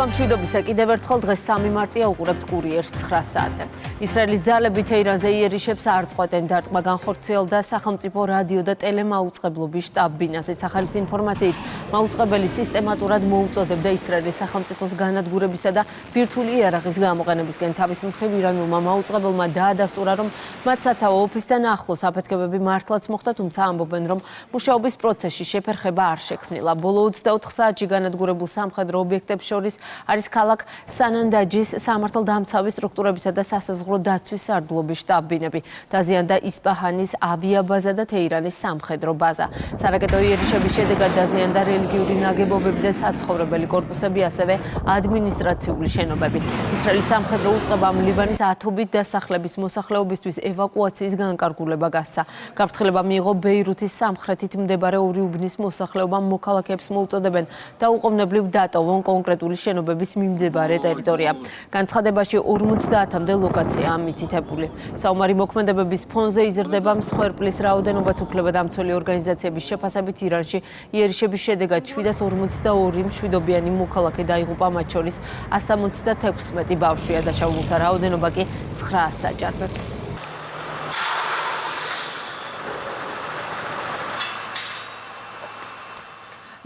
მშვიდობისა კიდევ ერთხელ დღეს 3 მარტია უყურებთ კურიერს 9 საათზე. ისრაელის ძალები თეირანზე იერიშებს არ წყვეტენ დარტყმა განხორციელდა სახელმწიფო რადიო და ტელემაუწყებლობის შტაბ-ბინაზე. ახალის ინფორმაციით, მაუწყებელი სისტემატურად მოუწოდებდა ისრაელის სახელმწიფოს განადგურებისა და ბირთვული იარაღის გამოყენებისკენ. თავის მხრივ ირანულმა მაუწყებელმა დაადასტურა, რომ მათ სათავო ოფისთან ახლოს აფეთქებები მართლაც მოხდა, თუმცა ამბობენ, რომ მუშაობის პროცესში შეფერხება არ შექმნილა. ბოლო 24 საათში განადგურებულ სამხედრო ობიექტებს შორის არის ქალაქ სანანდაჯის სამართალდამცავი სტრუქტურებისა და სასაზღვრო დაცვის სარდლობის შტაბ-ბინები, დაზიანდა ისპაჰანის ავიაბაზა და თეირანის სამხედრო ბაზა. სარაკეტო იერიშების შედეგად დაზიანდა რელიგიური ნაგებობები და საცხოვრებელი კორპუსები, ასევე ადმინისტრაციული შენობები. ისრაელის სამხედრო უწყებამ ლიბანის ათობით დასახლების მოსახლეობისთვის ევაკუაციის განკარგულება გასცა. გაფრთხილება მიიღო ბეირუთის სამხრეთით მდებარე ორი უბნის მოსახლეობამ, მოქალაქეებს მოუწოდებენ დაუყოვნებლივ დატოვონ კონკრეტული შენობების მიმდებარე ტერიტორია. განცხადებაში 50-მდე ლოკაციაა მითითებული. საომარი მოქმედებების ფონზე იზრდება მსხვერპლის რაოდენობაც. უფლებადამცველი ორგანიზაციების შეფასებით ირანში იერიშების შედეგად 742 მშვიდობიანი მოქალაქე დაიღუპა, მათ შორის 176 ბავშვია, დაშაულთა რაოდენობა კი 900-ს აჭარბებს.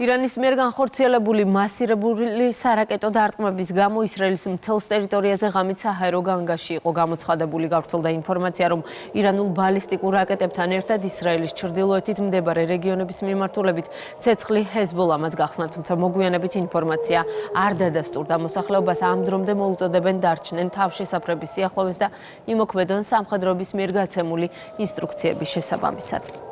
ირანის მიერ განხორციელებული მასირებული სარაკეტო დარტყმების გამო ისრაელის მთელს ტერიტორიაზე ღამით საჰაერო განგაში იყო გამოცხადებული. გავრცელდა ინფორმაცია, რომ ირანულ ბალისტიკურ რაკეტებთან ერთად ისრაელის ჩრდილოეთით მდებარე რეგიონების მიმართულებით ცეცხლი ჰეზბოლამაც გახსნა, თუმცა მოგვიანებით ინფორმაცია არ დადასტურდა. მოსახლეობას ამ დრომდე მოუწოდებენ დარჩნენ თავშესაფრების სიახლოვეს და იმოქმედონ სამხედროების მიერ გაცემული ინსტრუქციების შესაბამისად.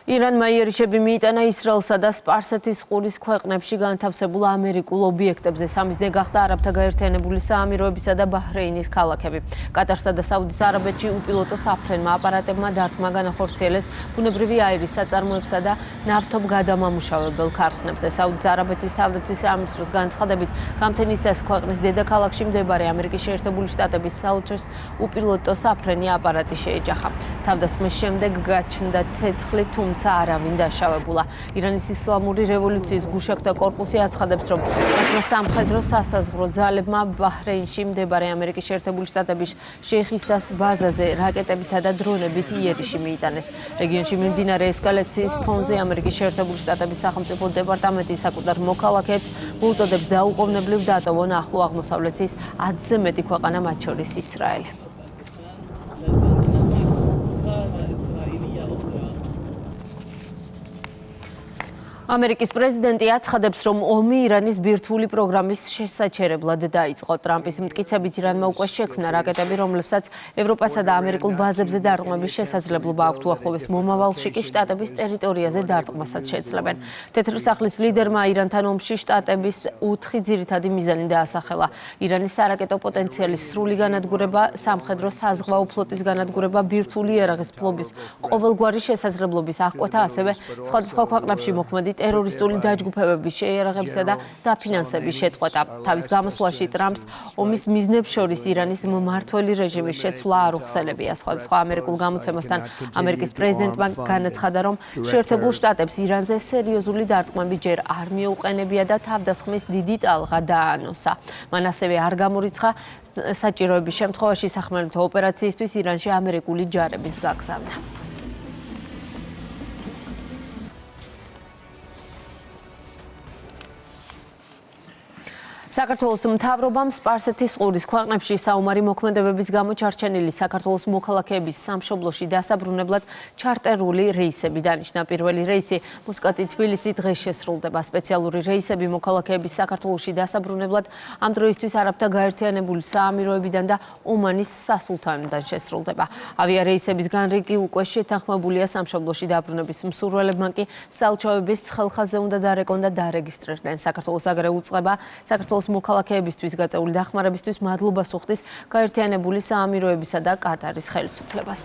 ირანმა იერიშები მიიტანა ისრაელსა და სპარსეთის ყურის ქვეყნებში განთავსებულ ამერიკულ ობიექტებზე. სამიზნე გახდა არაბთა გაერთიანებული საამიროებისა და ბაჰრეინის ქალაქები. კატარსა და საუდის არაბეთში უპილოტო საფრენმა აპარატებმა დარტყმა განახორციელეს ბუნებრივი აირის საწარმოებსა და ნავთობგადამამუშავებელ ქარხნებზე. საუდის არაბეთის თავდაცვის სამინისტროს განცხადებით, გამთენისას ქვეყნის დედაქალაქში მდებარე ამერიკის შეერთებული შტატების საელჩოს უპილოტო საფრენი აპარატი შეეჯახა. თავდასხმის შემდეგ გაჩნდა ცეცხლი, თუმცა არავინ დაშავებულა. ირანის ისლამური რევოლუციის გუშაგთა კორპუსი აცხადებს, რომ მათმა სამხედრო სასაზღვრო ძალებმა ბაჰრეინში მდებარე ამერიკის შეერთებული შტატების შეიხისას ბაზაზე რაკეტებითა და დრონებით იერიში მიიტანეს. რეგიონში მიმდინარე ესკალაციის ფონზე ამერიკის შეერთებული შტატების სახელმწიფო დეპარტამენტი საკუთარ მოქალაქეებს მოუწოდებს დაუყოვნებლივ დატოვონ ახლო აღმოსავლეთის 10-ზე მეტი ქვეყანა, მათ შორის ისრაელი. ამერიკის პრეზიდენტი აცხადებს, რომ ომი ირანის ბირთვული პროგრამის შესაჩერებლად დაიწყო. ტრამპის მტკიცებით ირანმა უკვე შექმნა რაკეტები, რომლებსაც ევროპასა და ამერიკულ ბაზებზე დარტყმების შესაძლებლობა აქვთ. უახლოეს მომავალში კი შტატების ტერიტორიაზე დარტყმასაც შეძლებენ. თეთრი სახლის ლიდერმა ირანთან ომში შტატების 4 ძირითადი მიზანი დაასახელა. ირანის სარაკეტო პოტენციალის სრული განადგურება, სამხედრო საზღვაო ფლოტის განადგურება, ბირთვული იარაღის ფლობის ყოველგვარი შესაძლებლობის აღკვეთა, ასევე სხვადასხვა ქვეყნებში მოქმედი ტერორისტული დაჯგუფებების შეიარაღებისა და დაფინანსების შეწყვეტა. თავის გამოსვლაში ტრამპს ომის მიზნებს შორის ირანის მმართველი რეჟიმის შეცვლა არ უხსენებია. სხვადასხვა ამერიკულ გამოცემასთან ამერიკის პრეზიდენტმა განაცხადა, რომ შეერთებულ შტატებს ირანზე სერიოზული დარტყმები ჯერ არ მიუყენებია და თავდასხმის დიდი ტალღა დაანოსა. მან ასევე არ გამორიცხა საჭიროების შემთხვევაში სახმელეთო ოპერაციისთვის ირანში ამერიკული ჯარების გაგზავნა. საქართველოს მთავრობამ სპარსეთის ყურის ქვეყნებში საომარი მოქმედებების გამო ჩარჩენილი საქართველოს მოქალაქეების სამშობლოში დასაბრუნებლად ჩარტერული რეისები დანიშნა. პირველი რეისი მოსკოვი-თბილისი დღეს შესრულდება. სპეციალური რეისები მოქალაქეების საქართველოში დასაბრუნებლად ამ დროისთვის არაბთა გაერთიანებული საამიროებიდან და ომანის სასულთნოდან შესრულდება. ავიარეისების განრიგი უკვე შეთანხმებულია. სამშობლოში დაბრუნების მსურველებმა კი საელჩოების ხელხაზე უნდა დარეკონ და დარეგისტრირდნენ. საქართველოს აგრე უწყება საქართველოს მოქალაქეებისთვის გაწეული დახმარებისთვის მადლობას უხდის გაერთიანებული საამიროებისა და კატარის ხელისუფლებას.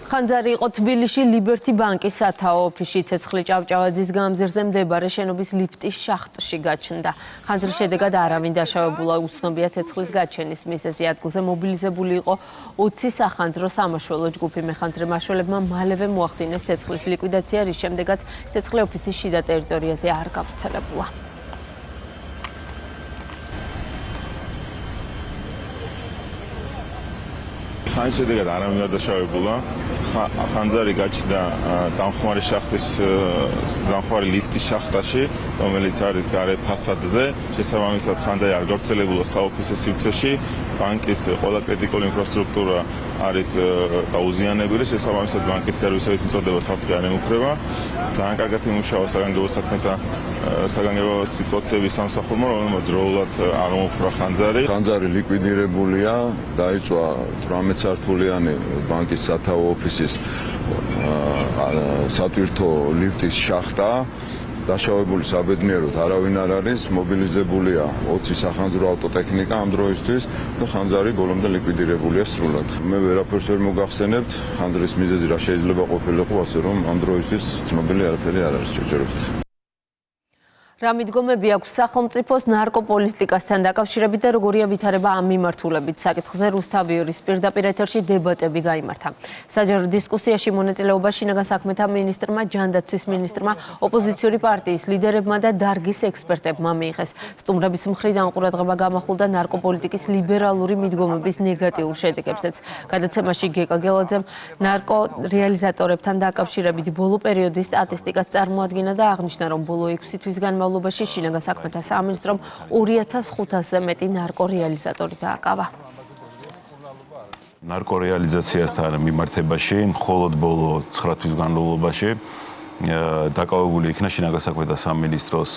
ხანძარი იყო თბილისში ლიბერთი ბანკის სათაო ოფისში ცეცხლი ჭავჭავაძის გამზირზე მდებარე შენობის ლიფტის შახტში გაჩნდა. ხანძრის შედეგად არავინ დაშავებულა, უცნობია ცეცხლის გაჩენის მიზეზი. ადგილზე მობილიზებული იყო 20 სახანძრო სამაშველო ჯგუფი. მეხანძრე მაშველებმა მალევე მოახდინეს ცეცხლის ლიკვიდაცია, რის შემდეგაც ცეცხლი ოფისის შიდა ტერიტორიაზე არ გავრცელებულა. ხანის შედეგად არავინ არ დაშავებულა. ხანძარი გაჩნდა დამხმარე შახტის დამხმარე ლიფტის შახტაში, რომელიც არის გარე ფასადზე. შესაბამისად ხანძარი არ გავრცელებულა საოფისე სივრცეში. ბანკის ყველა კრიტიკული ინფრასტრუქტურა არის დაუზიანებელი. შესაბამისად ბანკის სერვისებით მიწოდება საფრთხე არ ემუქრება. ძალიან კარგად იმუშავა საგანგებო საქმეთა საგანგებო სიტუაციების სამსახურმა, რომელმაც დროულად აღმოფხვრა ხანძარი. ხანძარი ლიკვიდირებულია, დაიწვა 18 სართულიანი ბანკის სათაო ოფისის სატვირთო ლიფტის შახტა. დაშავებული საბედნიეროდ არავინ არ არის, მობილიზებულია 20 სახანძრო ავტოტექნიკა ამ დროისთვის და ხანძარი ბოლომდე ლიკვიდირებულია სრულად. მე ვერაფერს ვერ მოგახსენებთ, ხანძრის მიზეზი რა შეიძლება ყოფილიყო, ასე რომ ამ დროისთვის ცნობილი არაფერი არ არის ჯერჯერობით. რა მიდგომები აქვს სახელმწიფოს ნარკოპოლიტიკასთან დაკავშირებით და როგორია ვითარება ამ მიმართულებით? საკითხზე რუსთავიორის პირდაპირ ეთერში დებატები გაიმართა. საჯარო დისკუსიაში მონაწილეობა შინაგან საქმეთა მინისტრმა, ჯანდაცვის მინისტრმა, ოპოზიციური პარტიის ლიდერებმა და დარგის ექსპერტებმა მიიღეს. სტუმრების მხრიდან ყურადღება გამახვილდა ნარკოპოლიტიკის ლიბერალური მიდგომების ნეგატიურ შედეგებზეც. გადაცემაში გეკა გელაძემ ნარკორეალიზატორებთან დაკავშირებით ბოლო პერიოდის სტატისტიკას წარმოადგინა და აღნიშნა, რომ ბოლო 6 თვის განმავლობაში შინაგან საქმეთა სამინისტრომ 2500-ზე მეტი ნარკორეალიზატორი დააკავა. ნარკორეალიზაციასთან მიმართებაში მხოლოდ ბოლო 9 თვის განმავლობაში დაკავებული იქნა შინაგან საქმეთა სამინისტროს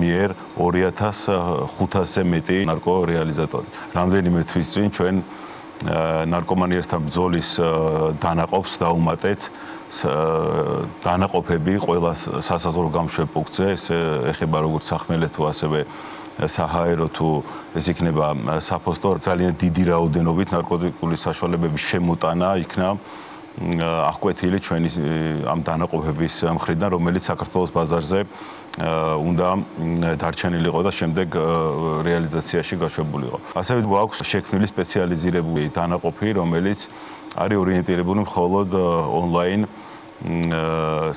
მიერ 2500-ზე მეტი ნარკორეალიზატორი. რამდენიმე თვის წინ ჩვენ ნარკომანიასთან ბრძოლის დანაყოფს დაუმატეთ დანაყოფები ყველა სასაზღვრო გამშვებ პუნქტზე, ეს ეხება როგორც სახმელეთო, ასევე საჰაერო თუ ეს იქნება საფოსტო, ძალიან დიდი რაოდენობით ნარკოტიკული საშუალებების შემოტანა იქნა აღკვეთილი ჩვენი ამ დანაყოფების მხრიდან, რომელიც საქართველოს ბაზარზე უნდა დარჩენილიყო და შემდეგ რეალიზაციაში გაშვებულიყო. ასევე გვაქვს შექმნილი სპეციალიზირებული დანაყოფი, რომელიც არის ორიენტირებული მხოლოდ ონლაინ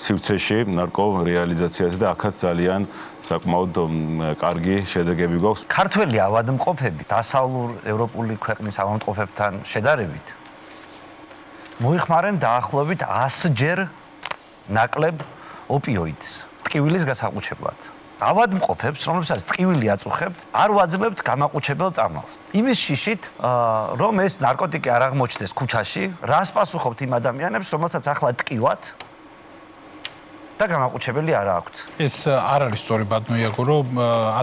სივრცეში ნარკორეალიზაციაზე და აქაც ძალიან საკმაოდ კარგი შედეგები გვაქვს. ქართველი ავადმყოფები დასავლურ ევროპული ქვეყნის ავადმყოფებთან შედარებით მოიხმარენ დაახლოებით 100-ჯერ ნაკლებ ოპიოიდს ტკივილის გასაყუჩებლად. ავადმყოფებს, რომლებსაც ტკივილი აწუხებთ, არ ვაძლევთ გამაყუჩებელ წამალს. იმის შიშით, რომ ეს ნარკოტიკი არ აღმოჩნდეს ქუჩაში, რას პასუხობთ იმ ადამიანებს, რომელსაც ახლა ტკივათ და გამაყუჩებელი არ აქვთ. ეს არ არის სწორი ბატონიაგო, რომ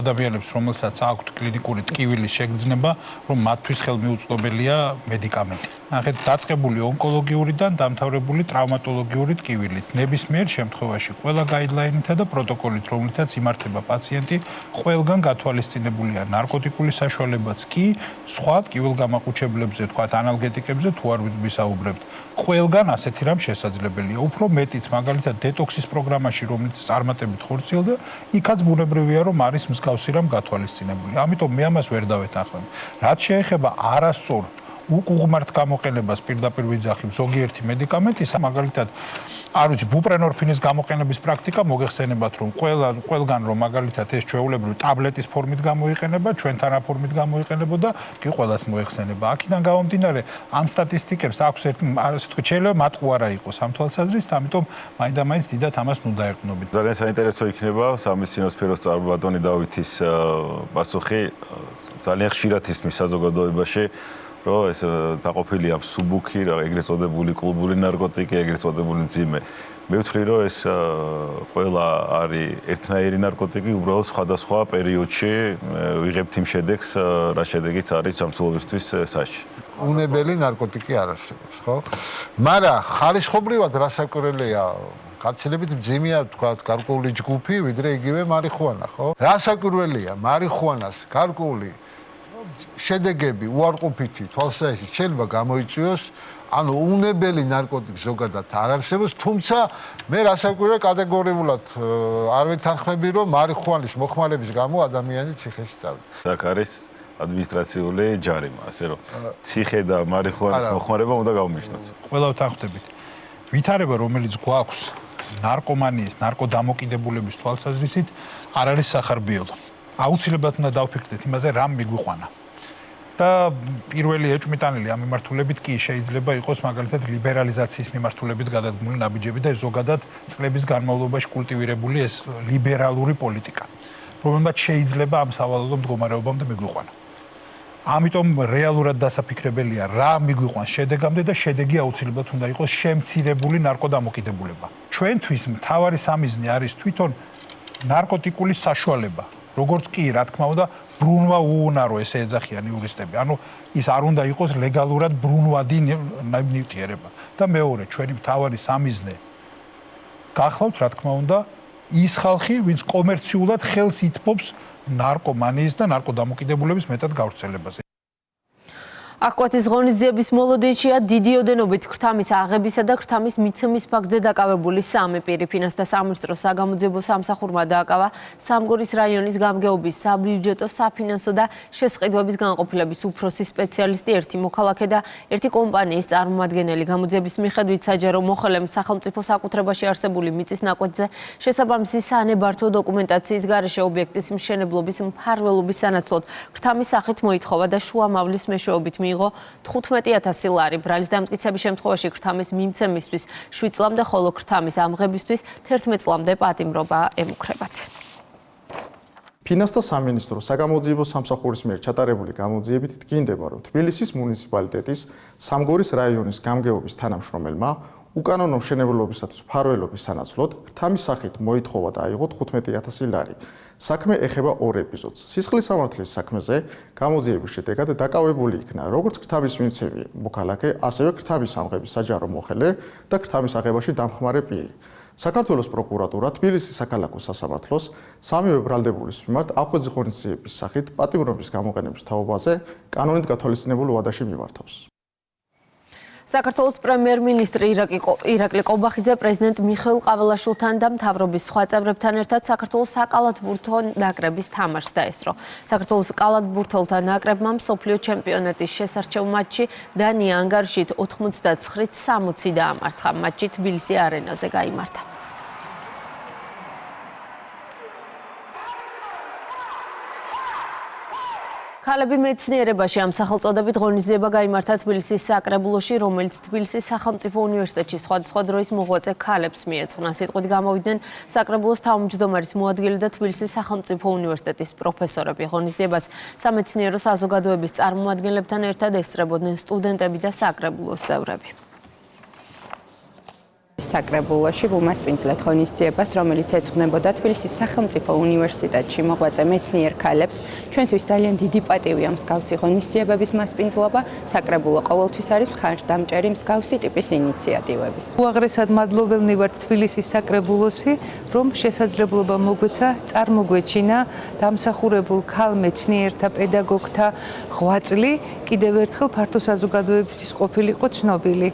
ადამიანებს, რომელსაც აქვთ კლინიკური ტკივილის შეგრძნება, რომ მათთვის ხელმიუწვდომელია მედიკამენტი. ნახეთ, დაწყებული ონკოლოგიურიდან დამთავრებული ტრავმატოლოგიური ტკივილით. ნებისმიერ შემთხვევაში ყველა გაიდლაინითა და პროტოკოლით, რომლითაც იმართება პაციენტი, ყველგან გათვალისწინებულია ნარკოტიკული საშუალებაც კი, სხვა ტკივილგამაყუჩებლებზე, თქვათ ანალგეტიკებზე თუ არ ვისაუბრებთ. ყველგან ასეთი რამ შესაძლებელია. უფრო მეტიც, მაგალითად, დეტოქსის პროგრამაში, რომელიც წარმატებით ხორციელდა, იქაც ბუნებრივია, რომ არის მსგავსი რამ გათვალისწინებული. ამიტომ მე ამას ვერ დავეთანხმებ. რაც შეეხება არასწორ უყუღმართ გამოყენებას პირდაპირ ვიძახი ზოგიერთი მედიკამენტისა, მაგალითად, არ ვიცი, ბუპრენორფინის გამოყენების პრაქტიკა მოგეხსენებათ, რომ ყველგან რომ მაგალითად ეს ჩვეულებრივ ტაბლეტის ფორმით გამოიყენება, ჩვენთან რა ფორმით გამოიყენებოდა, კი ყველას მოეხსენება. აქედან გამომდინარე, ამ სტატისტიკებს აქვს ერთი, ასე ვთქვი, შეიძლება მატყუ არა იყოს ამ თვალსაზრისით, ამიტომ მაინდა-მაინც დიდად ამას ნუ დაერყნობით. ძალიან საინტერესო იქნება სამეცნიერო სფეროს წარმომადგენელი დავითის პასუხი. ძალიან ხშირად ისმის საზოგადოებაში რომ ეს დაყოფილია სუბუქი, ეგრეთ წოდებული კლუბური ნარკოტიკი, ეგრეთ წოდებული მძიმე. მე ვთვლი, რომ ეს ყველა არის ერთნაირი ნარკოტიკი, უბრალოდ სხვადასხვა პერიოდში ვიღებთ იმ შედეგს, რა შედეგიც არის ჯანმრთელობისთვის სასჭი. უნებელი ნარკოტიკი არ არსებობს, ხო? მაგრამ ხალისხობრივად რასაკვირველია, გაცილებით მძიმეა თქვა გარკვეული ჯგუფი, ვიდრე იგივე მარიხუანა, ხო? რასაკვირველია, მარიხუანას გარკვეული შედეგები უარყოფითი თვალსაზრისით შეიძლება გამოიწვიოს, ანუ უნებელი ნარკოტიკი ზოგადად არ არსებობს, თუმცა მე რასაკვირველია კატეგორიულად არ ვეთანხმები, რომ მარიხუანის მოხმარების გამო ადამიანი ციხეში წავიდეს. აქ არის ადმინისტრაციული ჯარიმა, ასე რომ ციხე და მარიხუანის მოხმარება უნდა გავმიჯნოთ. ყველა ვთანხმდებით. ვითარება, რომელიც გვაქვს ნარკომანიის, ნარკოდამოკიდებულების თვალსაზრისით, არ არის სახარბიელო. აუცილებლად უნდა დავფიქრდეთ იმაზე, რა მიგვიყვანა. და პირველი ეჭვმიტანილი ამ მიმართულებით კი შეიძლება იყოს მაგალითად ლიბერალიზაციის მიმართულებით გადადგმული ნაბიჯები და ზოგადად წლების განმავლობაში კულტივირებული ეს ლიბერალური პოლიტიკა, რომელმაც შეიძლება ამ სავალალო მდგომარეობამდე მიგვიყვანა. ამიტომ რეალურად დასაფიქრებელია რა მიგვიყვანს შედეგამდე და შედეგი აუცილებლად უნდა იყოს შემცირებული ნარკოდამოკიდებულება. ჩვენთვის მთავარი სამიზნე არის თვითონ ნარკოტიკული საშუალება. როგორც კი, რა თქმა უნდა, ბრუნვა უუნარო, ესე ეძახიან იურისტები. ანუ ის არ უნდა იყოს ლეგალურად ბრუნვადი ნივთიერება. და მეორე, ჩვენი მთავარი სამიზნე გახლავთ, რა თქმა უნდა, ის ხალხი, ვინც კომერციულად ხელს ითმობს ნარკომანიის და ნარკოდამოკიდებულების მეტად გავრცელებაზე. აკვეთის ღონისძიების მოლოდინშია დიდი ოდენობით ქრთამის აღებისა და ქრთამის მიცემის ფაქტზე დაკავებული სამი პირი. ფინანსთა სამინისტროს საგამოძიებო სამსახურმა დააკავა სამგორის რაიონის გამგეობის საბიუჯეტო, საფინანსო და შესყიდვების განყოფილების უფროსი სპეციალისტი, ერთი მოქალაქე და ერთი კომპანიის წარმომადგენელი. გამოძიების მიხედვით საჯარო მოხელემ სახელმწიფო საკუთრებაში არსებული მიწის ნაკვეთზე შესაბამისი სანებართვო დოკუმენტაციის გარეშე ობიექტის მშენებლობის მფარველობის სანაცვლოდ ქრთამის სახით მოითხოვა და შუამავლის მეშვეობით მიიღო 15,000 ლარი. ბრალის დამტკიცების შემთხვევაში ქრთამის მიმცემისთვის 7 წლამდე, ხოლო ქრთამის ამღებისთვის 11 წლამდე პატიმრობა ემუქრებათ. ფინანსთა სამინისტროს საგამოძიებო სამსახურის მიერ ჩატარებული გამოძიებით დგინდება, რომ თბილისის მუნიციპალიტეტის სამგორის რაიონის გამგეობის თანამშრომელმა უკანონო მშენებლობისათვის მფარველობის სანაცვლოდ ქრთამის სახით მოითხოვა და აიღო 15,000 ლარი. საქმე ეხება ორ ეპიზოდს. სისხლის სამართლის საქმეზე გამოძიების შედეგად დაკავებული იქნა როგორც ქრთამის მიმცემი მოქალაქე, ასევე ქრთამის ამღების საჯარო მოხელე და ქრთამის აღებაში დამხმარე პირი. საქართველოს პროკურატურა თბილისის საქალაქო სასამართლოს სამივე ბრალდებულის მიმართ აკვეთის ღონისძიების სახით პატიმრობის გამოყენების თაობაზე კანონით გათვალისწინებულ ვადაში მიმართავს. საქართველოს პრემიერ-მინისტრი ირაკლი ყობახიძე პრეზიდენტ მიხეილ ყაველაშვილთან და მთავრობის სხვა წევრებთან ერთად საქართველოს საკალათბურთო ნაკრების თამაშს დაესწრო. საქართველოს კალათბურთელთა ნაკრებმა მსოფლიო ჩემპიონატის შესარჩევ მატჩი დანია ანგარიშით 89-60 დაამარცხა. მატჩი თბილისის არენაზე გაიმართა. ქალები მეცნიერებაში ამ სახელწოდებით ღონისძიება გაიმართა თბილისის საკრებულოში, რომელიც თბილისის სახელმწიფო უნივერსიტეტში სხვადასხვა დროის მოღვაწე ქალებს მიეძღვნა. სიტყვით გამოვიდნენ საკრებულოს თავმჯდომარის მოადგილე და თბილისის სახელმწიფო უნივერსიტეტის პროფესორები. ღონისძიებას სამეცნიერო საზოგადოების წარმომადგენლებთან ერთად ესწრებოდნენ სტუდენტები და საკრებულოს წევრები. საკრებულოში ვუმასპინძლეთ ღონისძიებას, რომელიც ეძღვნებოდა თბილისის სახელმწიფო უნივერსიტეტში მოღვაწე მეცნიერ ქალებს. ჩვენთვის ძალიან დიდი პატივია მსგავსი ღონისძიებების მასპინძლობა. საკრებულო ყოველთვის არის მხარდამჭერი მსგავსი ტიპის ინიციატივების. უაღრესად მადლობელნი ვართ თბილისის საკრებულოსი, რომ შესაძლებლობა მოგვეცა წარმოგვეჩინა დამსახურებულ ქალ მეცნიერთა, პედაგოგთა ღვაწლი კიდევ ერთხელ ფართო საზოგადოებისთვის ყოფილიყო ცნობილი.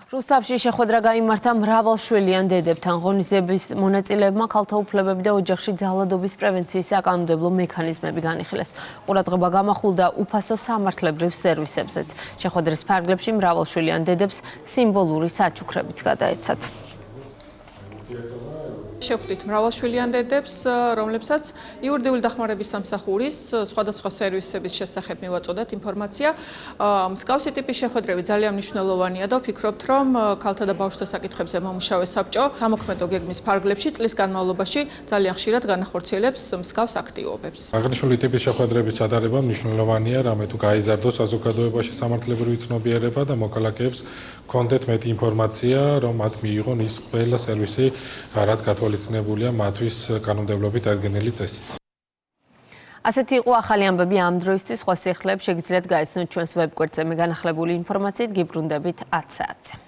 რუსთავში შეხვედრა გაიმართა მრავალშვილიან დედებთან. ღონისძიების მონაწილეებმა ქალთა უფლებები და ოჯახში ძალადობის პრევენციის საკანონმდებლო მექანიზმები განიხილეს. ყურადღება გამახვილდა უფასო სამართლებრივ სერვისებზეც. შეხვედრის ფარგლებში მრავალშვილიან დედებს სიმბოლური საჩუქრებიც გადაეცათ. შევხვდით მრავალშვილიან დედებს, რომლებსაც იურიდიული დახმარების სამსახურის სხვადასხვა სერვისების შესახებ მივაწოდეთ ინფორმაცია. მსგავსი ტიპის შეხვედრები ძალიან მნიშვნელოვანია და ვფიქრობთ, რომ ქალთა და ბავშვთა საკითხებზე მომუშავე საბჭო სამოქმედო გეგმის ფარგლებში წლის განმავლობაში ძალიან ხშირად განახორციელებს მსგავს აქტივობებს. აღნიშნული ტიპის შეხვედრების ჩატარება მნიშვნელოვანია, რამე თუ გაიზარდოს საზოგადოებაში სამართლებრივი ცნობიერება და მოქალაქეებს ჰქონდეთ მეტი ინფორმაცია, რომ მათ მიიღონ ის ყველა სერვისი, რაც გათვალისწინებულია მათთვის კანონმდებლობით დადგენილი წესით. ასეთი იყო ახალი ამბები ამ დროისთვის. სხვა სიახლეებს შეგიძლიათ გაიცნოთ ჩვენს ვებგვერდზე. მე განახლებული ინფორმაციით გიბრუნდებით 10 საათზე.